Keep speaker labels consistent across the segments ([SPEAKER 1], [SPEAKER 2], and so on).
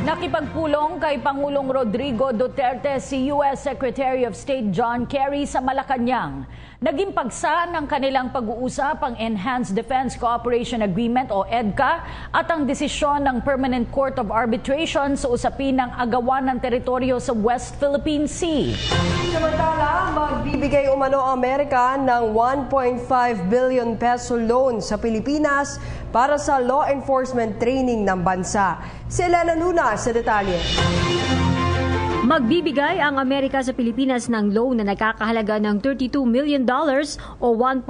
[SPEAKER 1] Nakipagpulong kay Pangulong Rodrigo Duterte si U.S. Secretary of State John Kerry sa Malacanang. Naging pagsa ng kanilang pag-uusap ang Enhanced Defense Cooperation Agreement o EDCA at ang desisyon ng Permanent Court of Arbitration sa usapin ng agawan ng teritoryo sa West Philippine Sea.
[SPEAKER 2] Samantala, magbibigay umano ang Amerika ng 1.5 billion peso loan sa Pilipinas para sa law enforcement training ng bansa. Si Elena Luna sa detalye.
[SPEAKER 3] Magbibigay ang Amerika sa Pilipinas ng loan na nagkakahalaga ng $32 million o 1.5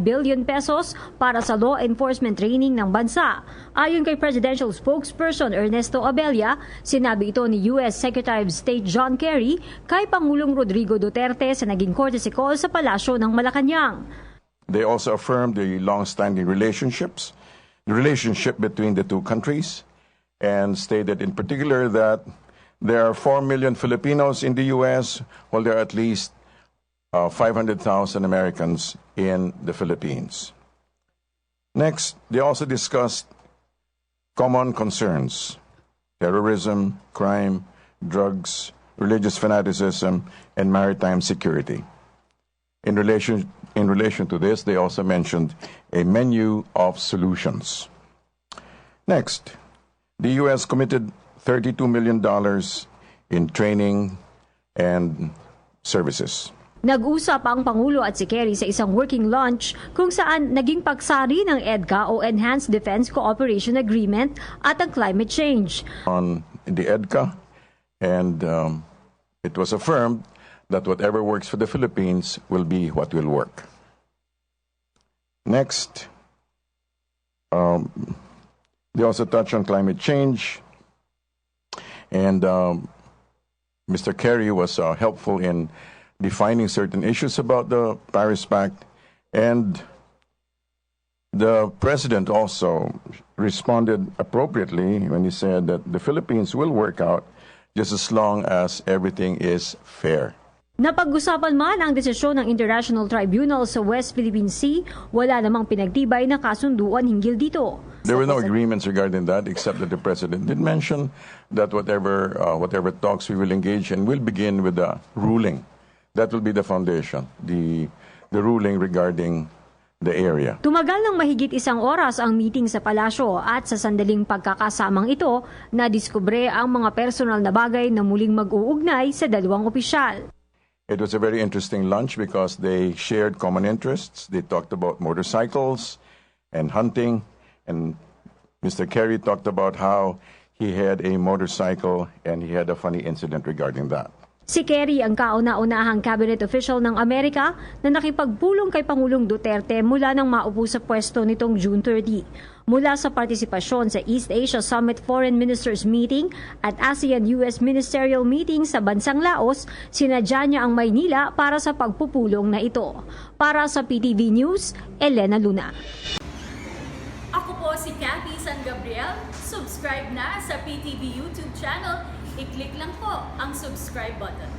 [SPEAKER 3] billion pesos para sa law enforcement training ng bansa. Ayon kay Presidential Spokesperson Ernesto Abella, sinabi ito ni U.S. Secretary of State John Kerry kay Pangulong Rodrigo Duterte sa naging courtesy call sa Palasyo ng Malacanang.
[SPEAKER 4] They also affirmed the long-standing relationships, the relationship between the two countries, and stated in particular that there are 4 million Filipinos in the U.S., while there are at least 500,000 Americans in the Philippines. Next, they also discussed common concerns: terrorism, crime, drugs, religious fanaticism, and maritime security. In relation to this, they also mentioned a menu of solutions. Next, the U.S. committed $32 million in training and services.
[SPEAKER 3] Nag-usap ang Pangulo at si Kerry sa isang working lunch kung saan naging pagsari ng EDCA o Enhanced Defense Cooperation Agreement at ang climate change.
[SPEAKER 4] On the EDCA, and it was affirmed that whatever works for the Philippines will be what will work. Next, they also touched on climate change. And Mr. Kerry was helpful in defining certain issues about the Paris Pact. And the President also responded appropriately when he said that the Philippines will work out just as long as everything is fair.
[SPEAKER 3] Napag-usapan man ang desisyon ng International Tribunal sa West Philippine Sea, wala namang pinagtibay na kasunduan hinggil dito.
[SPEAKER 4] There were no agreements regarding that, except that the President did mention that whatever talks we will engage in will begin with the ruling. That will be the foundation, the ruling regarding the area.
[SPEAKER 3] Tumagal ng mahigit 1 oras ang meeting sa palasyo at sa sandaling pagkakasamang ito, nadiskubre ang mga personal na bagay na muling mag-uugnay sa dalawang opisyal.
[SPEAKER 4] It was a very interesting lunch because they shared common interests. They talked about motorcycles and hunting. And Mr. Kerry talked about how he had a motorcycle and he had a funny incident regarding that.
[SPEAKER 3] Si Kerry ang kauna-unahang cabinet official ng Amerika na nakipagpulong kay Pangulong Duterte mula nang maupo sa pwesto nitong June 30. Mula sa partisipasyon sa East Asia Summit Foreign Ministers Meeting at ASEAN-US Ministerial Meeting sa bansang Laos, sinadya niya ang Maynila para sa pagpupulong na ito. Para sa PTV News, Elena Luna.
[SPEAKER 5] Ako po si Cathy San Gabriel. Subscribe na sa PTV YouTube channel. I-click lang po ang subscribe button.